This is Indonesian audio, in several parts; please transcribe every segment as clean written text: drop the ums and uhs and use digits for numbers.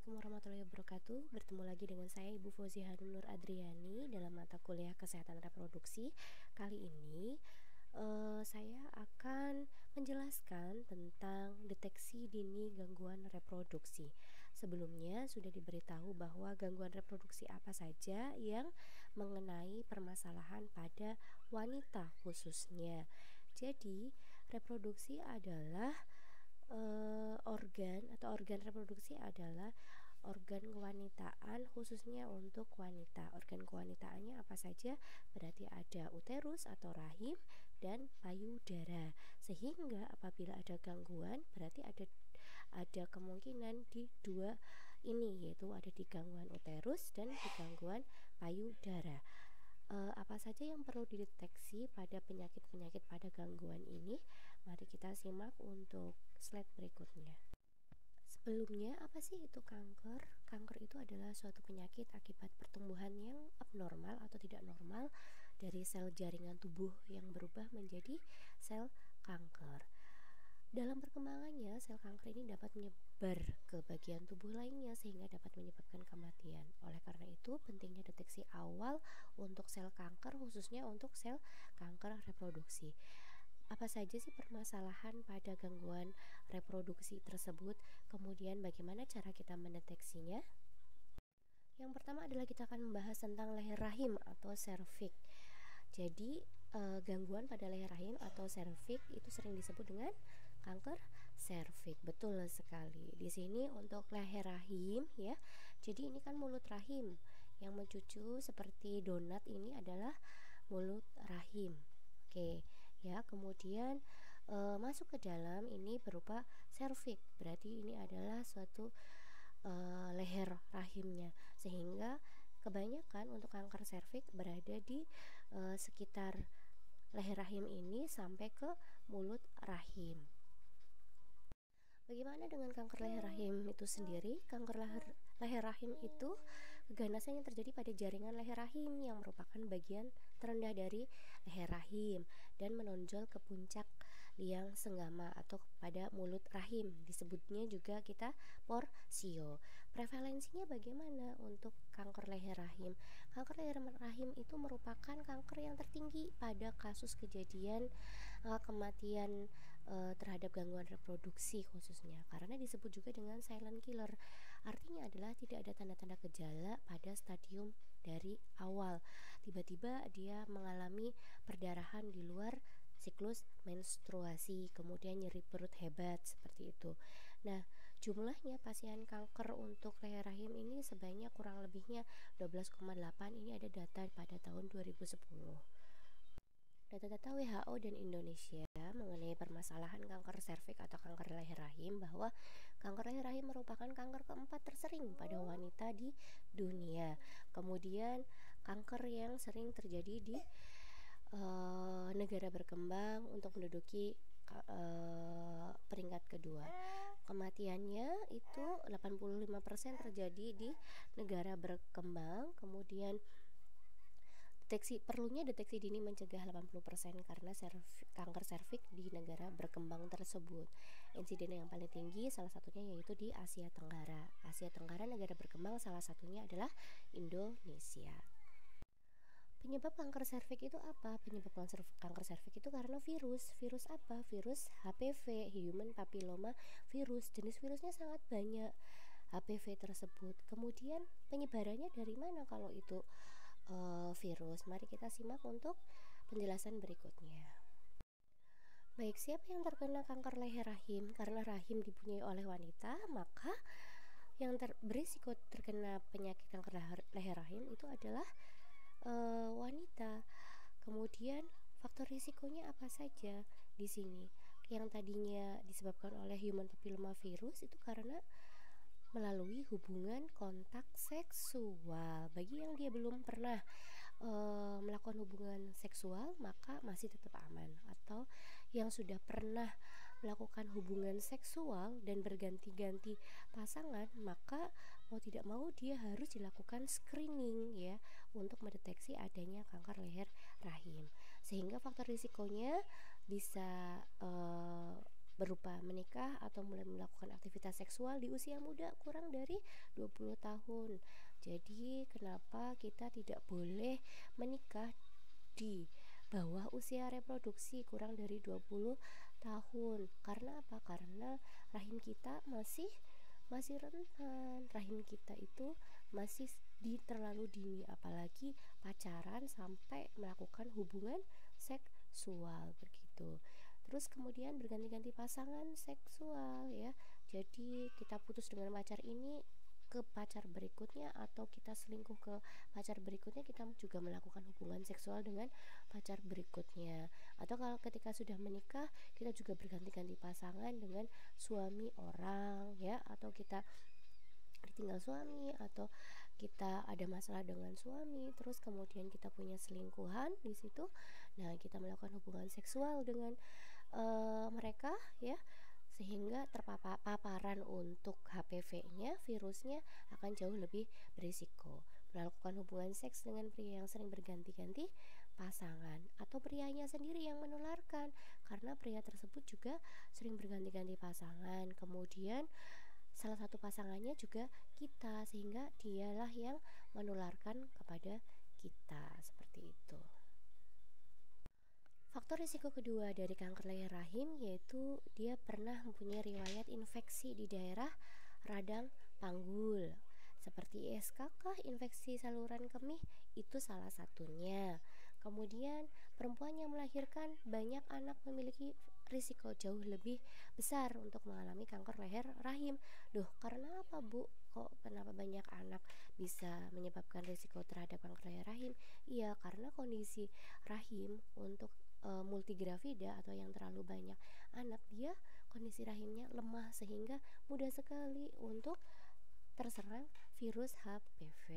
Assalamualaikum warahmatullahi wabarakatuh. Bertemu lagi dengan saya Ibu Fauziah Nur Adriani dalam mata kuliah Kesehatan Reproduksi. Kali ini saya akan menjelaskan tentang deteksi dini gangguan reproduksi. Sebelumnya sudah diberitahu bahwa gangguan reproduksi apa saja yang mengenai permasalahan pada wanita khususnya. Jadi, reproduksi adalah organ reproduksi adalah organ kewanitaan khususnya untuk wanita. Organ kewanitaannya apa saja? Berarti ada uterus atau rahim dan payudara. Sehingga apabila ada gangguan berarti ada kemungkinan di dua ini, yaitu ada di gangguan uterus dan di gangguan payudara. Apa saja yang perlu dideteksi pada penyakit-penyakit pada gangguan ini? Mari kita simak untuk slide berikutnya. Sebelumnya, apa sih itu kanker? Kanker itu adalah suatu penyakit akibat pertumbuhan yang abnormal atau tidak normal dari sel jaringan tubuh yang berubah menjadi sel kanker. Dalam perkembangannya, sel kanker ini dapat menyebar ke bagian tubuh lainnya sehingga dapat menyebabkan kematian. Oleh karena itu, pentingnya deteksi awal untuk sel kanker, khususnya untuk sel kanker reproduksi. Apa saja sih permasalahan pada gangguan reproduksi tersebut? Kemudian bagaimana cara kita mendeteksinya? Yang pertama adalah kita akan membahas tentang leher rahim atau serviks. Jadi gangguan pada leher rahim atau serviks itu sering disebut dengan kanker serviks. Betul sekali. Di sini untuk leher rahim ya. Jadi ini kan mulut rahim. Yang mencucu seperti donat ini adalah mulut rahim. Oke, ya. Kemudian masuk ke dalam ini berupa serviks. Berarti ini adalah suatu leher rahimnya. Sehingga kebanyakan untuk kanker serviks berada di sekitar leher rahim ini sampai ke mulut rahim. Bagaimana dengan kanker leher rahim itu sendiri? Kanker leher rahim itu keganasan yang terjadi pada jaringan leher rahim yang merupakan bagian terendah dari leher rahim dan menonjol ke puncak liang senggama atau pada mulut rahim. Disebutnya juga kita porsio. Prevalensinya bagaimana untuk kanker leher rahim? Kanker leher rahim itu merupakan kanker yang tertinggi pada kasus kejadian kematian terhadap gangguan reproduksi khususnya, karena disebut juga dengan silent killer. Artinya adalah tidak ada tanda-tanda gejala pada stadium dari awal. Tiba-tiba dia mengalami perdarahan di luar siklus menstruasi, kemudian nyeri perut hebat seperti itu. Nah, jumlahnya pasien kanker untuk leher rahim ini sebanyak kurang lebihnya 12,8. Ini ada data pada tahun 2010. Data-data WHO dan Indonesia mengenai permasalahan kanker serviks atau kanker leher rahim, bahwa kanker leher rahim merupakan kanker keempat tersering pada wanita di dunia. Kemudian kanker yang sering terjadi di negara berkembang untuk menduduki peringkat kedua. Kematiannya itu 85% terjadi di negara berkembang. Kemudian deteksi dini mencegah 80% karena kanker serviks di negara berkembang tersebut. Insiden yang paling tinggi salah satunya yaitu di Asia Tenggara. Asia Tenggara negara berkembang salah satunya adalah Indonesia. Penyebab kanker serviks itu apa? Penyebab kanker serviks itu karena virus. Virus apa? Virus HPV, Human Papilloma Virus. Jenis virusnya sangat banyak HPV tersebut. Kemudian penyebarannya dari mana kalau itu virus? Mari kita simak untuk penjelasan berikutnya. Baik, siapa yang terkena kanker leher rahim? Karena rahim dipunyai oleh wanita, maka yang berisiko terkena penyakit kanker leher rahim itu adalah wanita. Kemudian faktor risikonya apa saja di sini? Yang tadinya disebabkan oleh Human Papilloma Virus itu karena melalui hubungan kontak seksual. Bagi yang dia belum pernah melakukan hubungan seksual, maka masih tetap aman. Atau yang sudah pernah melakukan hubungan seksual dan berganti-ganti pasangan, maka mau tidak mau dia harus dilakukan screening ya, untuk mendeteksi adanya kanker leher rahim. Sehingga faktor risikonya bisa berupa menikah atau mulai melakukan aktivitas seksual di usia muda kurang dari 20 tahun. Jadi kenapa kita tidak boleh menikah di bawah usia reproduksi kurang dari 20 tahun? Karena apa? Karena rahim kita masih rentan. Rahim kita itu masih terlalu dini, apalagi pacaran sampai melakukan hubungan seksual begitu. Terus kemudian berganti-ganti pasangan seksual ya. Jadi kita putus dengan pacar ini ke pacar berikutnya, atau kita selingkuh ke pacar berikutnya, kita juga melakukan hubungan seksual dengan pacar berikutnya. Atau kalau ketika sudah menikah, kita juga berganti-ganti pasangan dengan suami orang ya, atau kita ditinggal suami, atau kita ada masalah dengan suami, terus kemudian kita punya selingkuhan di situ. Nah, kita melakukan hubungan seksual dengan mereka ya, sehingga terpapar paparan untuk HPV-nya, virusnya akan jauh lebih berisiko. Melakukan hubungan seks dengan pria yang sering berganti-ganti pasangan, atau prianya sendiri yang menularkan karena pria tersebut juga sering berganti-ganti pasangan, kemudian salah satu pasangannya juga kita, sehingga dialah yang menularkan kepada kita, seperti itu. Faktor risiko kedua dari kanker leher rahim yaitu dia pernah mempunyai riwayat infeksi di daerah radang panggul seperti ISK, infeksi saluran kemih, itu salah satunya. Kemudian perempuan yang melahirkan banyak anak memiliki risiko jauh lebih besar untuk mengalami kanker leher rahim. Duh, karena apa Bu? Kok kenapa banyak anak bisa menyebabkan risiko terhadap kanker leher rahim? Iya, karena kondisi rahim untuk multigravida atau yang terlalu banyak anak, dia kondisi rahimnya lemah sehingga mudah sekali untuk terserang virus HPV.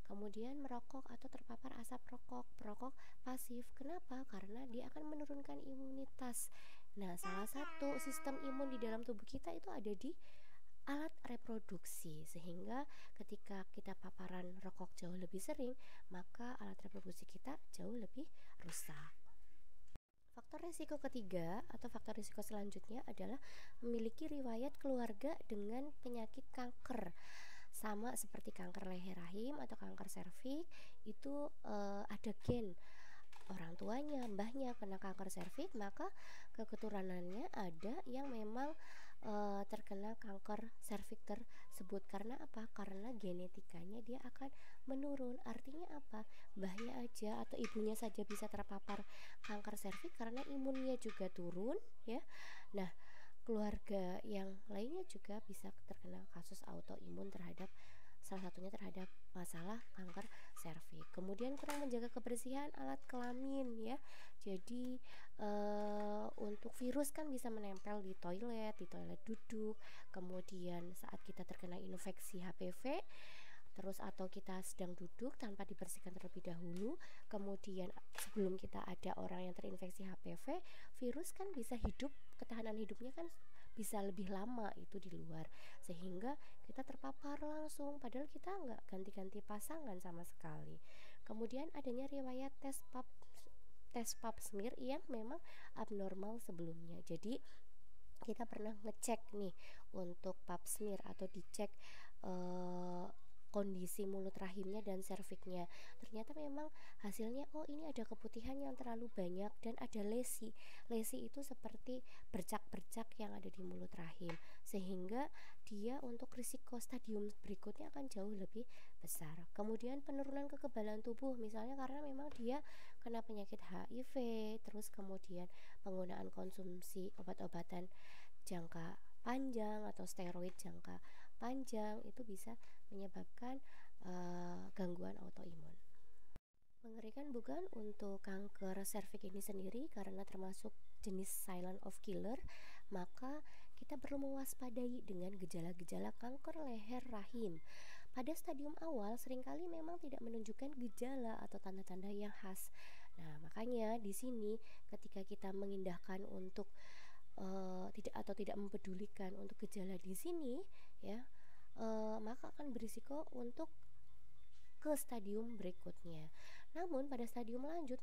Kemudian merokok atau terpapar asap rokok, perokok pasif. Kenapa? Karena dia akan menurunkan imunitas. Nah, salah satu sistem imun di dalam tubuh kita itu ada di alat reproduksi, sehingga ketika kita paparan rokok jauh lebih sering, maka alat reproduksi kita jauh lebih rusak. Faktor risiko ketiga atau faktor risiko selanjutnya adalah memiliki riwayat keluarga dengan penyakit kanker. Sama seperti kanker leher rahim atau kanker serviks, itu ada gen orang tuanya, mbahnya kena kanker serviks, maka keturunannya ada yang memang terkena kanker serviks tersebut. Karena apa? Karena genetikanya dia akan menurun. Artinya apa? Mbahnya aja atau ibunya saja bisa terpapar kanker serviks karena imunnya juga turun ya. Nah, keluarga yang lainnya juga bisa terkena kasus autoimun terhadap, salah satunya terhadap masalah kanker serviks. Kemudian kurang menjaga kebersihan alat kelamin ya. Jadi untuk virus kan bisa menempel di toilet duduk. Kemudian saat kita terkena infeksi HPV, terus atau kita sedang duduk tanpa dibersihkan terlebih dahulu, kemudian sebelum kita ada orang yang terinfeksi HPV, virus kan bisa hidup, ketahanan hidupnya kan bisa lebih lama itu di luar, sehingga kita terpapar langsung padahal kita nggak ganti-ganti pasangan sama sekali. Kemudian adanya riwayat tes pap smear yang memang abnormal sebelumnya. Jadi kita pernah ngecek nih untuk pap smear atau dicek kondisi mulut rahimnya dan serviksnya. Ternyata memang hasilnya, oh ini ada keputihan yang terlalu banyak dan ada lesi. Lesi itu seperti bercak-bercak yang ada di mulut rahim, sehingga dia untuk risiko stadium berikutnya akan jauh lebih besar. Kemudian penurunan kekebalan tubuh, misalnya karena memang dia kena penyakit HIV, terus kemudian penggunaan konsumsi obat-obatan jangka panjang atau steroid jangka panjang, itu bisa menyebabkan gangguan autoimun. Mengerikan bukan untuk kanker serviks ini sendiri, karena termasuk jenis silent of killer, maka kita perlu mewaspadai dengan gejala-gejala kanker leher rahim. Pada stadium awal seringkali memang tidak menunjukkan gejala atau tanda-tanda yang khas. Nah, makanya di sini ketika kita mengindahkan untuk tidak mempedulikan untuk gejala di sini ya, maka akan berisiko untuk ke stadium berikutnya. Namun pada stadium lanjut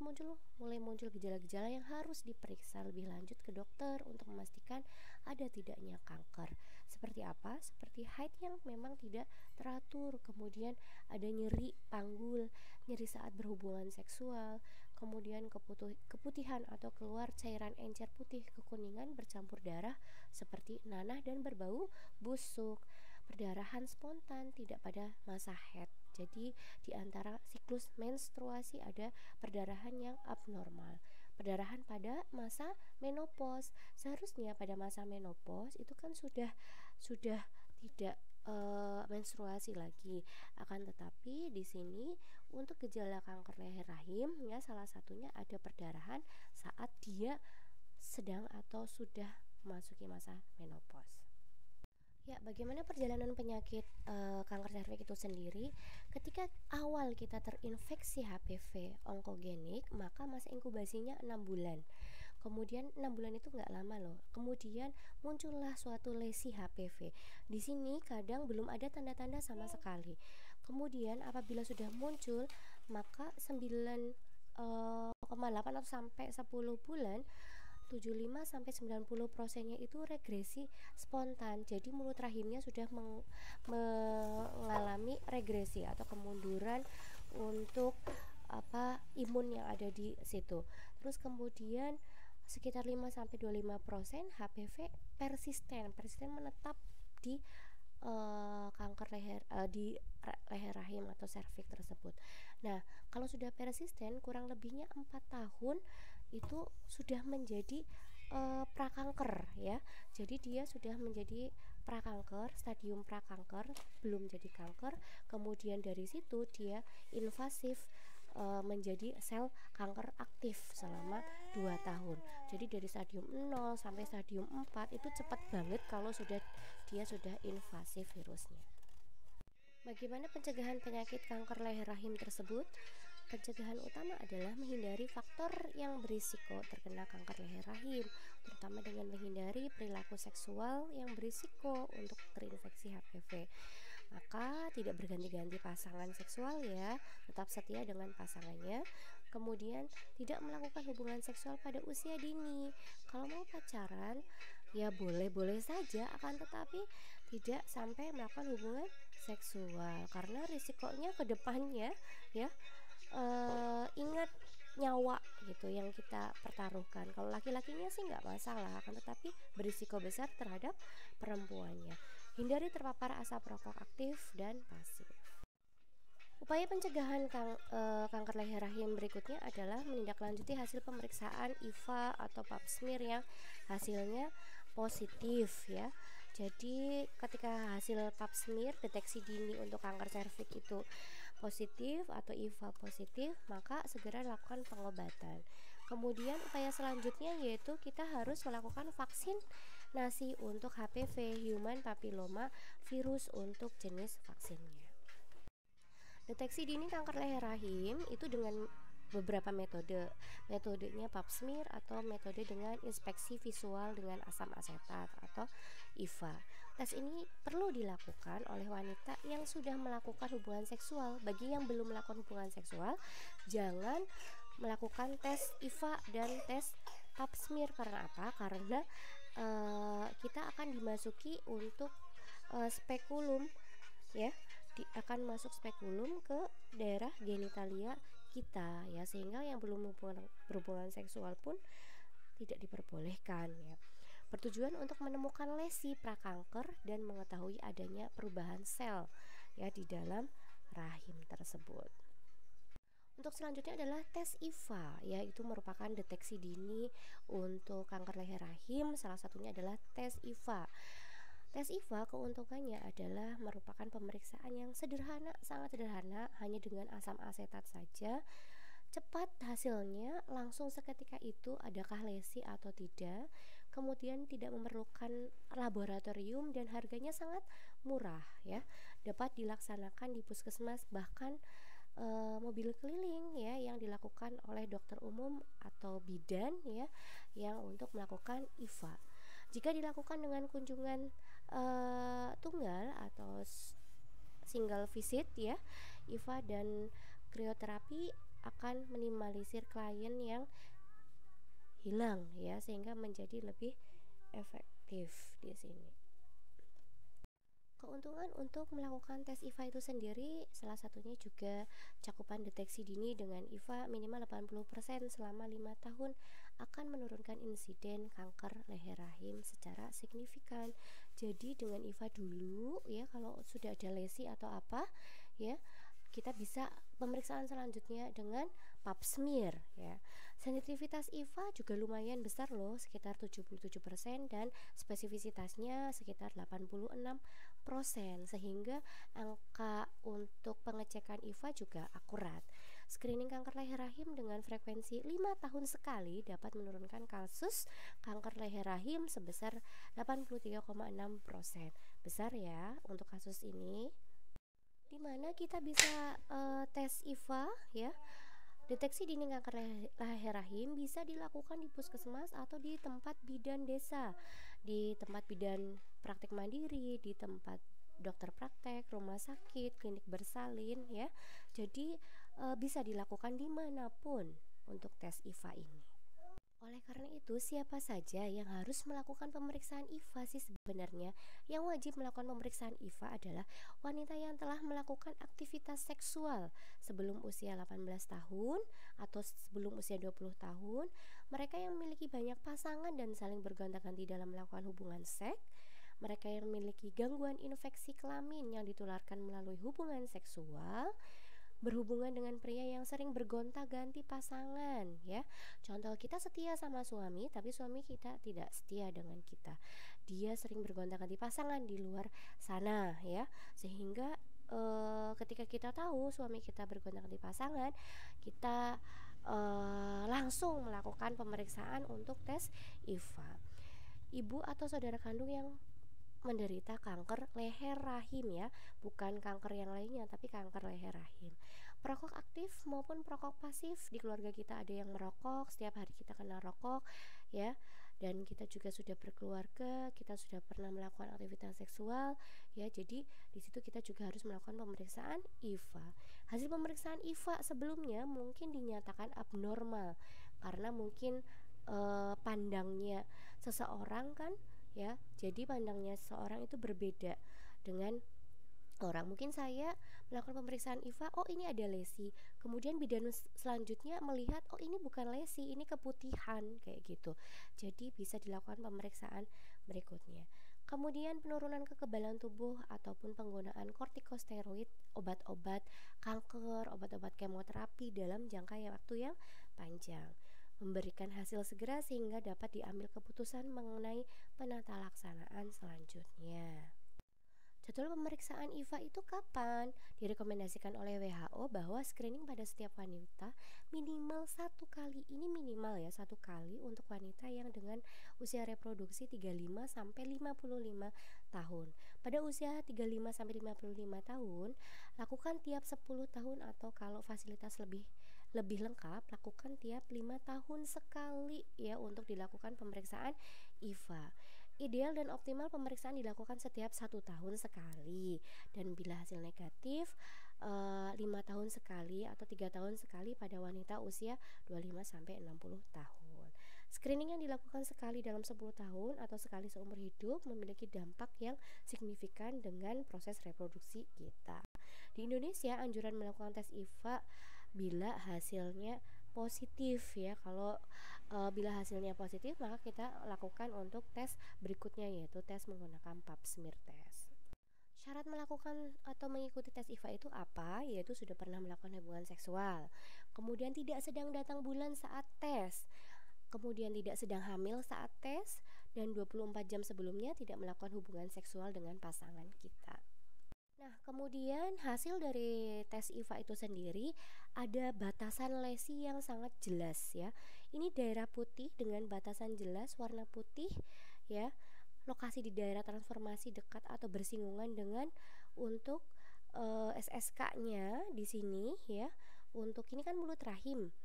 mulai muncul gejala-gejala yang harus diperiksa lebih lanjut ke dokter untuk memastikan ada tidaknya kanker. Seperti apa? Seperti haid yang memang tidak teratur, kemudian ada nyeri panggul, nyeri saat berhubungan seksual, kemudian keputihan atau keluar cairan encer putih kekuningan bercampur darah seperti nanah dan berbau busuk, perdarahan spontan tidak pada masa haid. Jadi di antara siklus menstruasi ada perdarahan yang abnormal. Perdarahan pada masa menopause. Seharusnya pada masa menopause itu kan sudah tidak menstruasi lagi. Akan tetapi di sini untuk gejala kanker leher rahim ya salah satunya ada perdarahan saat dia sedang atau sudah memasuki masa menopause. Ya, bagaimana perjalanan penyakit kanker serviks itu sendiri? Ketika awal kita terinfeksi HPV onkogenik, maka masa inkubasinya 6 bulan. Kemudian 6 bulan itu nggak lama loh. Kemudian muncullah suatu lesi HPV. Di sini kadang belum ada tanda-tanda sama sekali. Kemudian apabila sudah muncul, maka 9,8 atau sampai 10 bulan 75-90%-nya itu regresi spontan. Jadi mulut rahimnya sudah mengalami regresi atau kemunduran untuk imun yang ada di situ. Terus kemudian sekitar 5-25% HPV persisten menetap di kanker leher di leher rahim atau serviks tersebut. Nah, kalau sudah persisten kurang lebihnya 4 tahun itu sudah menjadi prakanker ya. Jadi dia sudah menjadi prakanker, stadium prakanker, belum jadi kanker. Kemudian dari situ dia invasif menjadi sel kanker aktif selama 2 tahun. Jadi dari stadium 0 sampai stadium 4 itu cepat banget kalau dia sudah invasif virusnya. Bagaimana pencegahan penyakit kanker leher rahim tersebut? Pencegahan utama adalah menghindari faktor yang berisiko terkena kanker leher rahim, terutama dengan menghindari perilaku seksual yang berisiko untuk terinfeksi HPV. Maka tidak berganti-ganti pasangan seksual ya, tetap setia dengan pasangannya. Kemudian tidak melakukan hubungan seksual pada usia dini. Kalau mau pacaran ya boleh-boleh saja, akan tetapi tidak sampai melakukan hubungan seksual karena risikonya ke depannya ya. Ingat nyawa gitu yang kita pertaruhkan. Kalau laki-lakinya sih nggak masalah, akan tetapi berisiko besar terhadap perempuannya. Hindari terpapar asap rokok aktif dan pasif. Upaya pencegahan kanker leher rahim berikutnya adalah menindaklanjuti hasil pemeriksaan IVA atau pap smear yang hasilnya positif ya. Jadi ketika hasil pap smear deteksi dini untuk kanker serviks itu positif atau IVA positif, maka segera lakukan pengobatan. Kemudian upaya selanjutnya yaitu kita harus melakukan vaksinasi untuk HPV, human papilloma virus untuk jenis vaksinnya. Deteksi dini kanker leher rahim itu dengan beberapa metode. Metodenya pap smear atau metode dengan inspeksi visual dengan asam asetat atau IVA. Tes ini perlu dilakukan oleh wanita yang sudah melakukan hubungan seksual. Bagi yang belum melakukan hubungan seksual, jangan melakukan tes IVA dan tes pap smear. Karena apa? Karena kita akan dimasuki untuk spekulum ya, akan masuk spekulum ke daerah genitalia kita ya, sehingga yang belum berhubungan seksual pun tidak diperbolehkan ya. Bertujuan untuk menemukan lesi prakanker dan mengetahui adanya perubahan sel ya di dalam rahim tersebut. Untuk selanjutnya adalah tes IVA, yaitu merupakan deteksi dini untuk kanker leher rahim. Salah satunya adalah tes IVA. Tes IVA keuntungannya adalah merupakan pemeriksaan yang sederhana, sangat sederhana, hanya dengan asam asetat saja. Cepat hasilnya, langsung seketika itu adakah lesi atau tidak. Kemudian tidak memerlukan laboratorium dan harganya sangat murah ya. Dapat dilaksanakan di puskesmas, bahkan mobil keliling ya yang dilakukan oleh dokter umum atau bidan ya yang untuk melakukan IVA. Jika dilakukan dengan kunjungan tunggal atau single visit ya, IVA dan krioterapi akan minimalisir klien yang hilang ya, sehingga menjadi lebih efektif di sini. Keuntungan untuk melakukan tes IVA itu sendiri salah satunya juga cakupan deteksi dini dengan IVA minimal 80% selama 5 tahun akan menurunkan insiden kanker leher rahim secara signifikan. Jadi dengan IVA dulu ya, kalau sudah ada lesi atau apa ya, kita bisa pemeriksaan selanjutnya dengan pap smear ya. Sensitivitas IVA juga lumayan besar loh, sekitar 77% dan spesifisitasnya sekitar 86%, sehingga angka untuk pengecekan IVA juga akurat. Screening kanker leher rahim dengan frekuensi 5 tahun sekali dapat menurunkan kasus kanker leher rahim sebesar 83,6%. Besar ya untuk kasus ini. Di mana kita bisa tes IVA ya. Deteksi dini kanker leher rahim bisa dilakukan di puskesmas atau di tempat bidan desa, di tempat bidan praktek mandiri, di tempat dokter praktek, rumah sakit, klinik bersalin ya. Jadi bisa dilakukan dimanapun untuk tes IVA ini. Oleh karena itu, siapa saja yang harus melakukan pemeriksaan IVA sih sebenarnya? Yang wajib melakukan pemeriksaan IVA adalah wanita yang telah melakukan aktivitas seksual sebelum usia 18 tahun atau sebelum usia 20 tahun, mereka yang memiliki banyak pasangan dan saling bergonta-ganti dalam melakukan hubungan seks, mereka yang memiliki gangguan infeksi kelamin yang ditularkan melalui hubungan seksual, berhubungan dengan pria yang sering bergonta-ganti pasangan ya. Contoh, kita setia sama suami tapi suami kita tidak setia dengan kita. Dia sering bergonta-ganti pasangan di luar sana ya. Sehingga ketika kita tahu suami kita bergonta-ganti pasangan, kita langsung melakukan pemeriksaan untuk tes IVA. Ibu atau saudara kandung yang menderita kanker leher rahim ya, bukan kanker yang lainnya tapi kanker leher rahim. Perokok aktif maupun perokok pasif, di keluarga kita ada yang merokok, setiap hari kita kena rokok ya, dan kita juga sudah berkeluarga, kita sudah pernah melakukan aktivitas seksual ya, jadi di situ kita juga harus melakukan pemeriksaan IVA. Hasil pemeriksaan IVA sebelumnya mungkin dinyatakan abnormal karena mungkin pandangnya seseorang kan ya, jadi pandangnya seseorang itu berbeda dengan orang. Mungkin saya melakukan pemeriksaan IVA, oh ini ada lesi, kemudian bidan selanjutnya melihat oh ini bukan lesi, ini keputihan kayak gitu. Jadi bisa dilakukan pemeriksaan berikutnya. Kemudian penurunan kekebalan tubuh ataupun penggunaan kortikosteroid, obat-obat kanker, obat-obat kemoterapi dalam jangka waktu yang panjang, memberikan hasil segera sehingga dapat diambil keputusan mengenai penata laksanaan selanjutnya. Jadwal pemeriksaan IVA itu kapan? Direkomendasikan oleh WHO bahwa screening pada setiap wanita minimal 1 kali, ini minimal ya, 1 kali untuk wanita yang dengan usia reproduksi 35 sampai 55 tahun. Pada usia 35 sampai 55 tahun, lakukan tiap 10 tahun atau kalau fasilitas lebih lengkap, lakukan tiap 5 tahun sekali ya untuk dilakukan pemeriksaan IVA. Ideal dan optimal pemeriksaan dilakukan setiap 1 tahun sekali, dan bila hasil negatif 5 tahun sekali atau 3 tahun sekali pada wanita usia 25 sampai 60 tahun. Screening yang dilakukan sekali dalam 10 tahun atau sekali seumur hidup memiliki dampak yang signifikan dengan proses reproduksi kita. Di Indonesia, anjuran melakukan tes IVA bila hasilnya positif ya. Kalau bila hasilnya positif, maka kita lakukan untuk tes berikutnya, yaitu tes menggunakan pap smear test. Syarat melakukan atau mengikuti tes IVA itu apa? Yaitu sudah pernah melakukan hubungan seksual, kemudian tidak sedang datang bulan saat tes, kemudian tidak sedang hamil saat tes, dan 24 jam sebelumnya tidak melakukan hubungan seksual dengan pasangan kita. Nah, kemudian hasil dari tes IVA itu sendiri ada batasan lesi yang sangat jelas ya. Ini daerah putih dengan batasan jelas warna putih ya. Lokasi di daerah transformasi dekat atau bersinggungan dengan untuk SSK-nya di sini ya. Untuk ini kan mulut rahim.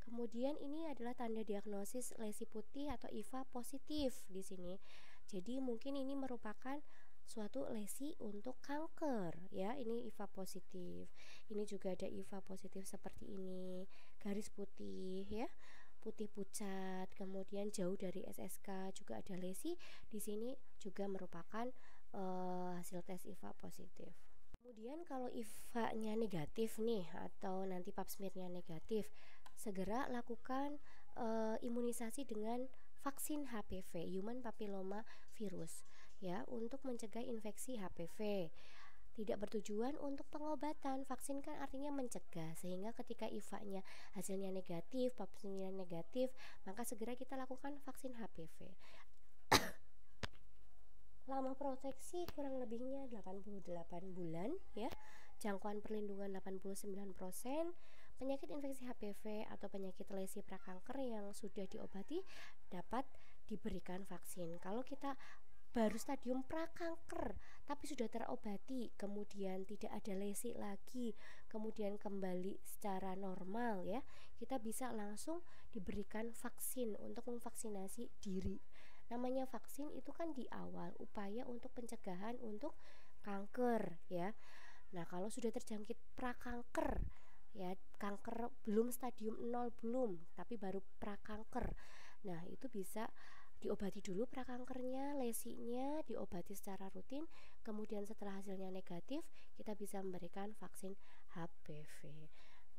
Kemudian ini adalah tanda diagnosis lesi putih atau IVA positif di sini. Jadi mungkin ini merupakan suatu lesi untuk kanker ya. Ini IVA positif. Ini juga ada IVA positif seperti ini, garis putih ya, putih pucat, kemudian jauh dari SSK, juga ada lesi. Di sini juga merupakan hasil tes IVA positif. Kemudian kalau IVA-nya negatif nih atau nanti pap smear-nya negatif, segera lakukan imunisasi dengan vaksin HPV, Human Papilloma Virus ya, untuk mencegah infeksi HPV. Tidak bertujuan untuk pengobatan. Vaksin kan artinya mencegah, sehingga ketika IVA-nya hasilnya negatif, pap smear-nya negatif, maka segera kita lakukan vaksin HPV. Lama proteksi kurang lebihnya 88 bulan ya. Jangkauan perlindungan 89%. Penyakit infeksi HPV atau penyakit lesi prakanker yang sudah diobati dapat diberikan vaksin. Kalau kita baru stadium prakanker tapi sudah terobati, kemudian tidak ada lesi lagi, kemudian kembali secara normal ya, kita bisa langsung diberikan vaksin untuk memvaksinasi diri. Namanya vaksin itu kan di awal upaya untuk pencegahan untuk kanker ya. Nah, kalau sudah terjangkit prakanker ya, kanker belum stadium 0 belum, tapi baru prakanker. Nah, itu bisa diobati dulu prakankernya, lesinya diobati secara rutin. Kemudian setelah hasilnya negatif, kita bisa memberikan vaksin HPV.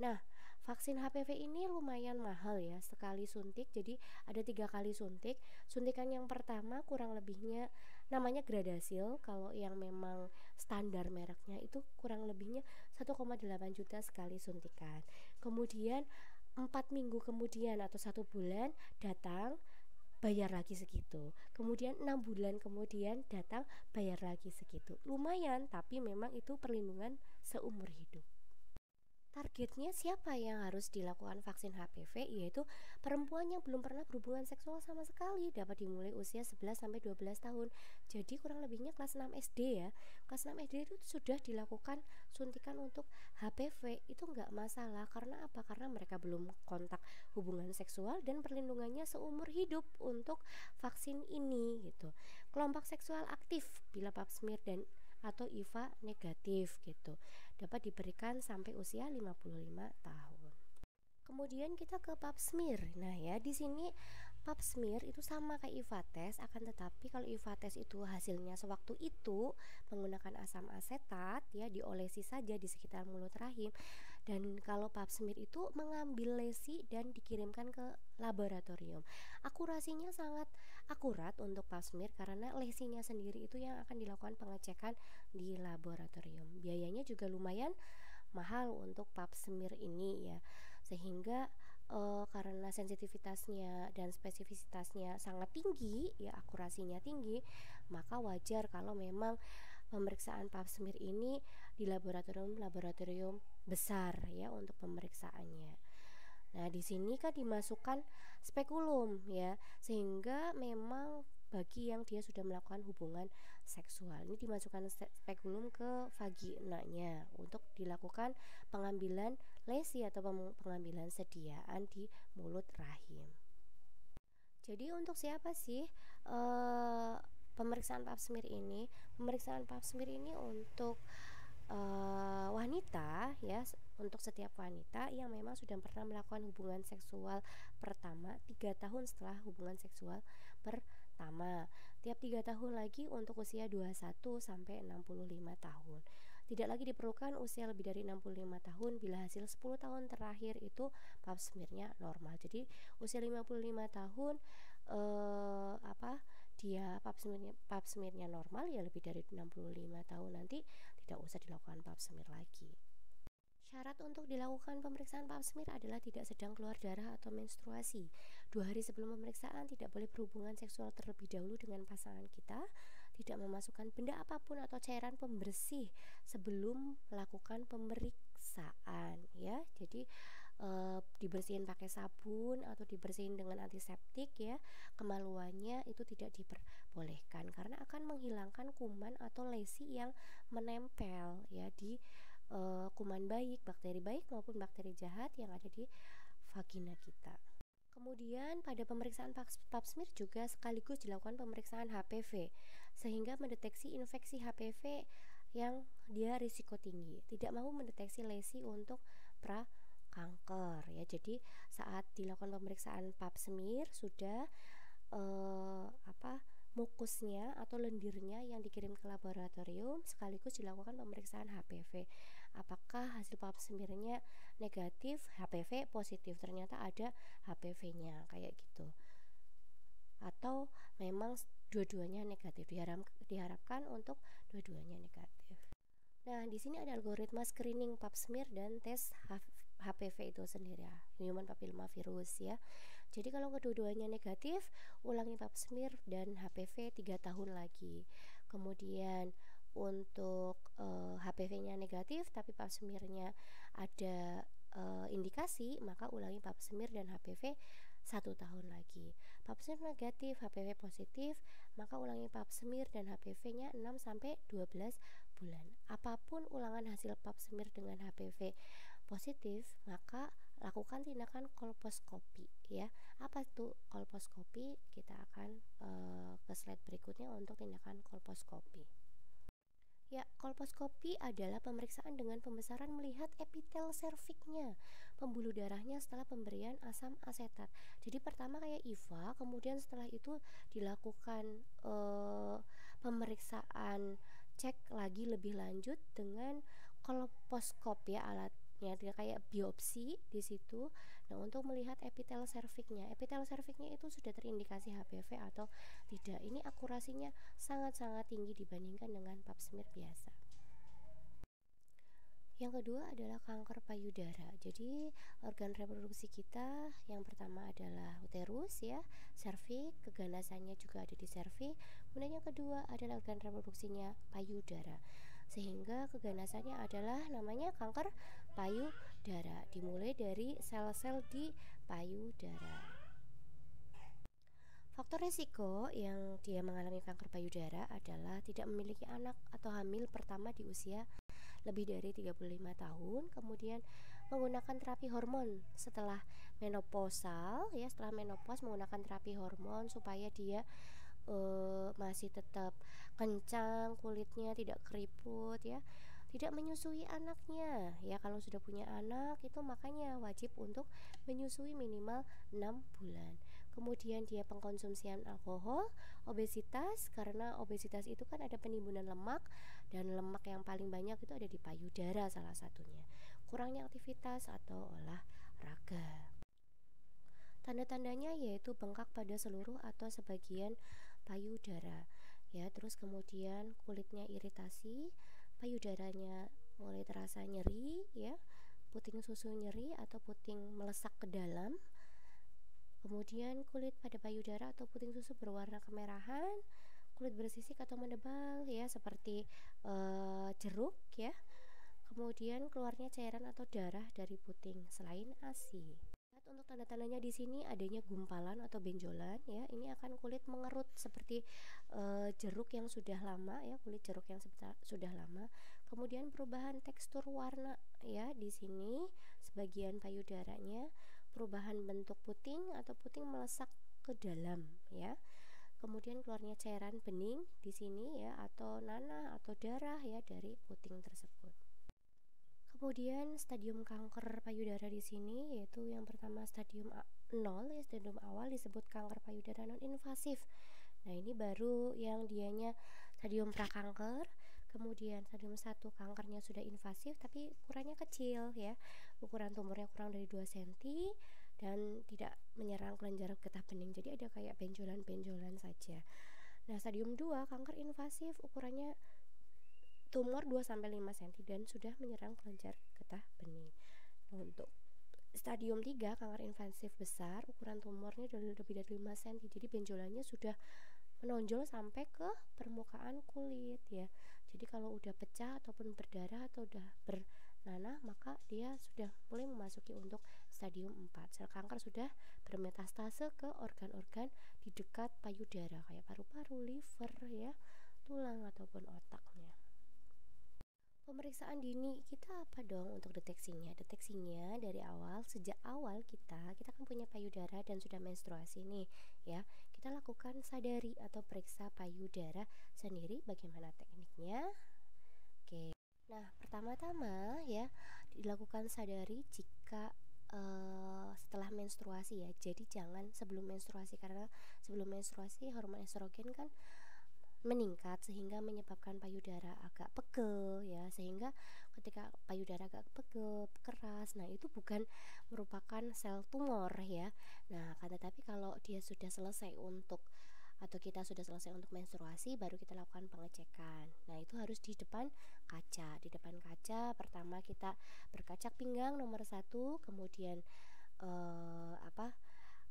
Nah, vaksin HPV ini lumayan mahal ya, sekali suntik. Jadi ada 3 kali suntik. Suntikan yang pertama kurang lebihnya namanya Gradasil. Kalau yang memang standar mereknya itu kurang lebihnya 1,8 juta sekali suntikan. Kemudian 4 minggu kemudian atau 1 bulan datang, bayar lagi segitu. Kemudian 6 bulan kemudian datang, bayar lagi segitu. Lumayan, tapi memang itu perlindungan seumur hidup. Targetnya siapa yang harus dilakukan vaksin HPV, yaitu perempuan yang belum pernah berhubungan seksual sama sekali, dapat dimulai usia 11-12 tahun. Jadi kurang lebihnya kelas 6 SD ya. Kelas 6 SD itu sudah dilakukan suntikan untuk HPV. Itu nggak masalah, karena apa? Karena mereka belum kontak hubungan seksual dan perlindungannya seumur hidup untuk vaksin ini gitu. Kelompok seksual aktif bila pap smear dan atau IVA negatif gitu, dapat diberikan sampai usia 55 tahun. Kemudian kita ke pap smear. Nah ya, di sini pap smear itu sama kayak IVA test, akan tetapi kalau IVA test itu hasilnya sewaktu itu menggunakan asam asetat ya, diolesi saja di sekitar mulut rahim. Dan kalau pap smear itu mengambil lesi dan dikirimkan ke laboratorium. Akurasinya sangat akurat untuk pap smear karena lesinya sendiri itu yang akan dilakukan pengecekan di laboratorium. Biayanya juga lumayan mahal untuk pap smear ini ya, sehingga karena sensitivitasnya dan spesifisitasnya sangat tinggi ya, akurasinya tinggi, maka wajar kalau memang pemeriksaan pap smear ini di laboratorium besar ya untuk pemeriksaannya. Nah, di sini kan dimasukkan spekulum ya, sehingga memang bagi yang dia sudah melakukan hubungan seksual ini dimasukkan spekulum ke vaginanya untuk dilakukan pengambilan lesi atau pengambilan sediaan di mulut rahim. Jadi untuk siapa sih pemeriksaan pap smear ini? Pemeriksaan pap smear ini untuk wanita ya, untuk setiap wanita yang memang sudah pernah melakukan hubungan seksual pertama 3 tahun setelah hubungan seksual pertama. Tiap 3 tahun lagi untuk usia 21 sampai 65 tahun. Tidak lagi diperlukan usia lebih dari 65 tahun bila hasil 10 tahun terakhir itu pap smear-nya normal. Jadi usia 55 tahun dia pap smear-nya normal ya, lebih dari 65 tahun nanti tidak usah dilakukan pap smear lagi. Syarat untuk dilakukan pemeriksaan pap smear adalah tidak sedang keluar darah atau menstruasi. 2 hari sebelum pemeriksaan tidak boleh berhubungan seksual terlebih dahulu dengan pasangan kita. Tidak memasukkan benda apapun atau cairan pembersih sebelum melakukan pemeriksaan ya. Jadi dibersihin pakai sabun atau dibersihin dengan antiseptik ya. Kemaluannya itu tidak diperbolehkan karena akan menghilangkan kuman atau lesi yang menempel ya di kuman baik, bakteri baik maupun bakteri jahat yang ada di vagina kita. Kemudian pada pemeriksaan pap smear juga sekaligus dilakukan pemeriksaan HPV. sehingga mendeteksi infeksi HPV yang dia risiko tinggi, tidak mau mendeteksi lesi untuk pra kanker ya. Jadi saat dilakukan pemeriksaan pap smear sudah mukusnya atau lendirnya yang dikirim ke laboratorium sekaligus dilakukan pemeriksaan HPV. Apakah hasil pap smearnya negatif, HPV positif, ternyata ada HPV-nya kayak gitu. Atau memang dua-duanya negatif, diharapkan untuk dua-duanya negatif. Nah, di sini ada algoritma screening pap smear dan tes HPV itu sendiri ya, human papilloma virus ya. Jadi kalau kedua-duanya negatif, ulangi pap smear dan HPV 3 tahun lagi. Kemudian untuk HPV-nya negatif tapi pap smear-nya ada indikasi, maka ulangi pap smear dan HPV 1 tahun lagi. Pap smear negatif, HPV positif, maka ulangi pap smear dan HPV-nya 6 sampai 12 bulan. Apapun ulangan hasil pap smear dengan HPV positif, maka lakukan tindakan kolposkopi ya. Apa itu kolposkopi? Kita akan ke slide berikutnya untuk tindakan kolposkopi. Ya, kolposkopi adalah pemeriksaan dengan pembesaran melihat epitel serviknya, pembuluh darahnya setelah pemberian asam asetat. Jadi pertama kayak IVA, kemudian setelah itu dilakukan pemeriksaan cek lagi lebih lanjut dengan kolposkop ya, alatnya dia kayak biopsi di situ. Nah, untuk melihat epitel serviknya itu sudah terindikasi HPV atau tidak. Ini akurasinya sangat-sangat tinggi dibandingkan dengan pap smear biasa. Yang kedua adalah kanker payudara. Jadi organ reproduksi kita yang pertama adalah uterus ya, serviks, keganasannya juga ada di serviks. Kemudian yang kedua adalah organ reproduksinya payudara. Sehingga keganasannya adalah namanya kanker payudara, dimulai dari sel-sel di payudara. Faktor risiko yang dia mengalami kanker payudara adalah tidak memiliki anak atau hamil pertama di usia lebih dari 35 tahun, kemudian menggunakan terapi hormon setelah menopausal ya, setelah menopause menggunakan terapi hormon supaya dia masih tetap kencang kulitnya, tidak keriput ya, tidak menyusui anaknya ya. Kalau sudah punya anak itu makanya wajib untuk menyusui minimal 6 bulan. Kemudian dia pengkonsumsian alkohol, obesitas, karena obesitas itu kan ada penimbunan lemak, dan lemak yang paling banyak itu ada di payudara salah satunya. Kurangnya aktivitas atau olahraga. Tanda-tandanya yaitu bengkak pada seluruh atau sebagian payudara ya, terus kemudian kulitnya iritasi, payudaranya mulai terasa nyeri ya, puting susu nyeri atau puting melesak ke dalam. Kemudian kulit pada payudara atau puting susu berwarna kemerahan, kulit bersisik atau menebal ya seperti jeruk ya. Kemudian keluarnya cairan atau darah dari puting selain ASI. Untuk tanda-tandanya di sini adanya gumpalan atau benjolan ya. Ini akan kulit mengerut seperti jeruk yang sudah lama ya, kulit jeruk yang sudah lama. Kemudian perubahan tekstur warna ya di sini sebagian payudaranya, perubahan bentuk puting atau puting melesak ke dalam ya. Kemudian keluarnya cairan bening di sini ya, atau nanah atau darah ya dari puting tersebut. Kemudian stadium kanker payudara di sini yaitu yang pertama stadium 0 ya, stadium awal disebut kanker payudara non invasif. Nah, ini baru yang dianya stadium prakanker. Kemudian stadium 1 kankernya sudah invasif tapi ukurannya kecil ya. Ukuran tumornya kurang dari 2 cm dan tidak menyerang kelenjar getah bening. Jadi ada kayak benjolan-benjolan saja. Nah, stadium 2 kanker invasif, ukurannya tumor 2-5 cm dan sudah menyerang kelenjar getah bening. Nah, untuk stadium 3 kanker invasif besar, ukuran tumornya lebih dari 5 cm. Jadi benjolannya sudah menonjol sampai ke permukaan kulit ya. Jadi kalau udah pecah ataupun berdarah atau udah bernanah, maka dia sudah mulai memasuki untuk stadium 4. Sel kanker sudah bermetastase ke organ-organ di dekat payudara kayak paru-paru, liver ya, tulang ataupun otaknya. Pemeriksaan dini kita apa dong untuk deteksinya? Deteksinya dari awal, sejak awal kita kan punya payudara dan sudah menstruasi nih ya. Kita kita lakukan sadari atau periksa payudara sendiri. Bagaimana tekniknya? Oke. Nah, pertama-tama ya dilakukan sadari jika setelah menstruasi ya. Jadi jangan sebelum menstruasi, karena sebelum menstruasi hormon estrogen kan meningkat sehingga menyebabkan payudara agak pegel ya, sehingga ketika payudara agak pegel, keras, nah itu bukan merupakan sel tumor ya. Nah, kan tetapi kalau dia sudah selesai untuk atau kita sudah selesai untuk menstruasi, baru kita lakukan pengecekan. Nah, itu harus di depan kaca. Di depan kaca pertama kita berkacak pinggang nomor satu, kemudian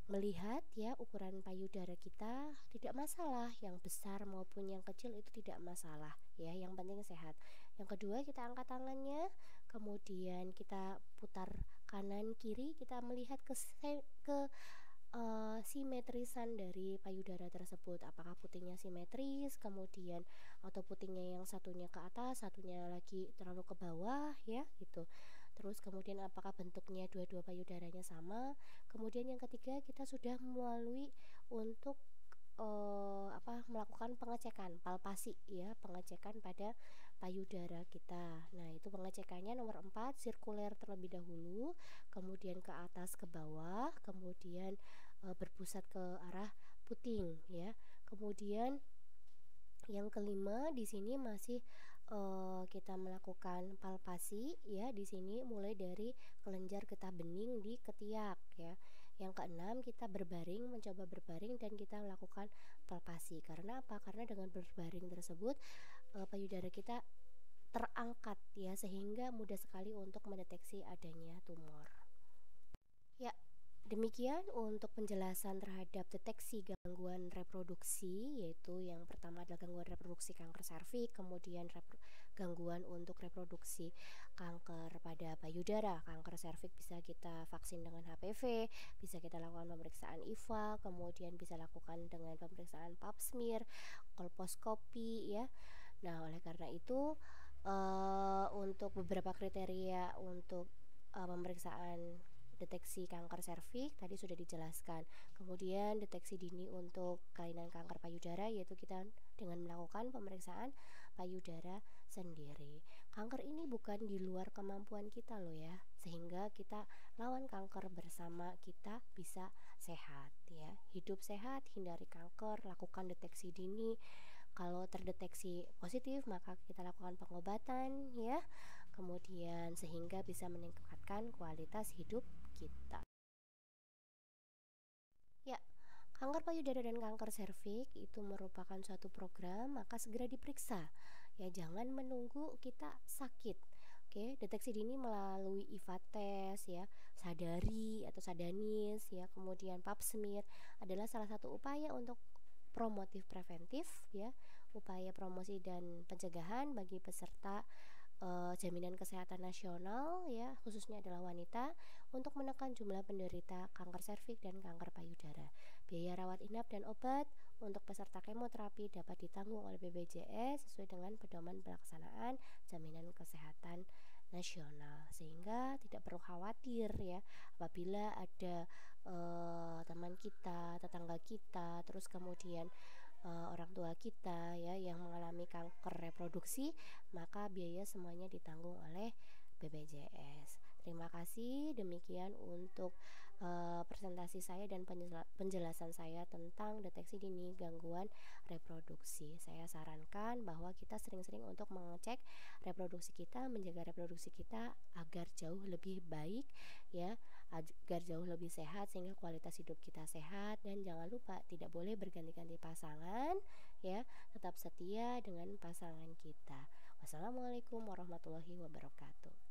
melihat ya ukuran payudara kita, tidak masalah yang besar maupun yang kecil, itu tidak masalah ya, yang penting sehat. Yang kedua, kita angkat tangannya, kemudian kita putar kanan kiri, kita melihat simetrisan dari payudara tersebut, apakah putingnya simetris, kemudian atau putingnya yang satunya ke atas, satunya lagi terlalu ke bawah ya gitu. Terus kemudian apakah bentuknya dua-dua payudaranya sama. Kemudian yang ketiga, kita sudah melalui untuk melakukan pengecekan palpasi ya, pengecekan pada payudara kita. Nah, itu pengecekannya nomor 4, sirkuler terlebih dahulu, kemudian ke atas ke bawah, kemudian berpusat ke arah puting ya. Kemudian yang kelima, di sini masih kita melakukan palpasi ya, di sini mulai dari kelenjar getah bening di ketiak ya. Yang keenam, kita berbaring, mencoba berbaring dan kita melakukan palpasi. Karena apa? Karena dengan berbaring tersebut payudara kita terangkat ya, sehingga mudah sekali untuk mendeteksi adanya tumor. Ya, demikian untuk penjelasan terhadap deteksi gangguan reproduksi, yaitu yang pertama adalah gangguan reproduksi kanker serviks, kemudian gangguan untuk reproduksi kanker pada payudara. Kanker serviks bisa kita vaksin dengan HPV, bisa kita lakukan pemeriksaan IVA, kemudian bisa lakukan dengan pemeriksaan pap smear, kolposkopi ya. Nah, oleh karena itu untuk beberapa kriteria untuk pemeriksaan deteksi kanker serviks tadi sudah dijelaskan. Kemudian deteksi dini untuk kelainan kanker payudara, yaitu kita dengan melakukan pemeriksaan payudara sendiri. Kanker ini bukan di luar kemampuan kita loh ya, sehingga kita lawan kanker bersama, kita bisa sehat ya. Hidup sehat, hindari kanker, lakukan deteksi dini. Kalau terdeteksi positif, maka kita lakukan pengobatan ya. Kemudian sehingga bisa meningkatkan kualitas hidup kita. Ya, kanker payudara dan kanker serviks itu merupakan suatu program, maka segera diperiksa. Ya, jangan menunggu kita sakit. Oke, deteksi dini melalui IVA test ya, sadari atau sadanis ya, kemudian pap smear adalah salah satu upaya untuk promotif preventif ya, upaya promosi dan pencegahan bagi peserta jaminan kesehatan nasional ya, khususnya adalah wanita, untuk menekan jumlah penderita kanker serviks dan kanker payudara. Biaya rawat inap dan obat untuk peserta kemoterapi dapat ditanggung oleh BPJS sesuai dengan pedoman pelaksanaan jaminan kesehatan nasional, sehingga tidak perlu khawatir ya apabila ada teman kita, tetangga kita, terus kemudian orang tua kita ya yang mengalami kanker reproduksi, maka biaya semuanya ditanggung oleh BPJS. Terima kasih, demikian untuk presentasi saya dan penjelasan saya tentang deteksi dini gangguan reproduksi. Saya sarankan bahwa kita sering-sering untuk mengecek reproduksi kita, menjaga reproduksi kita agar jauh lebih baik ya, agar jauh lebih sehat, sehingga kualitas hidup kita sehat. Dan jangan lupa tidak boleh berganti-ganti pasangan ya, tetap setia dengan pasangan kita. Wassalamualaikum warahmatullahi wabarakatuh.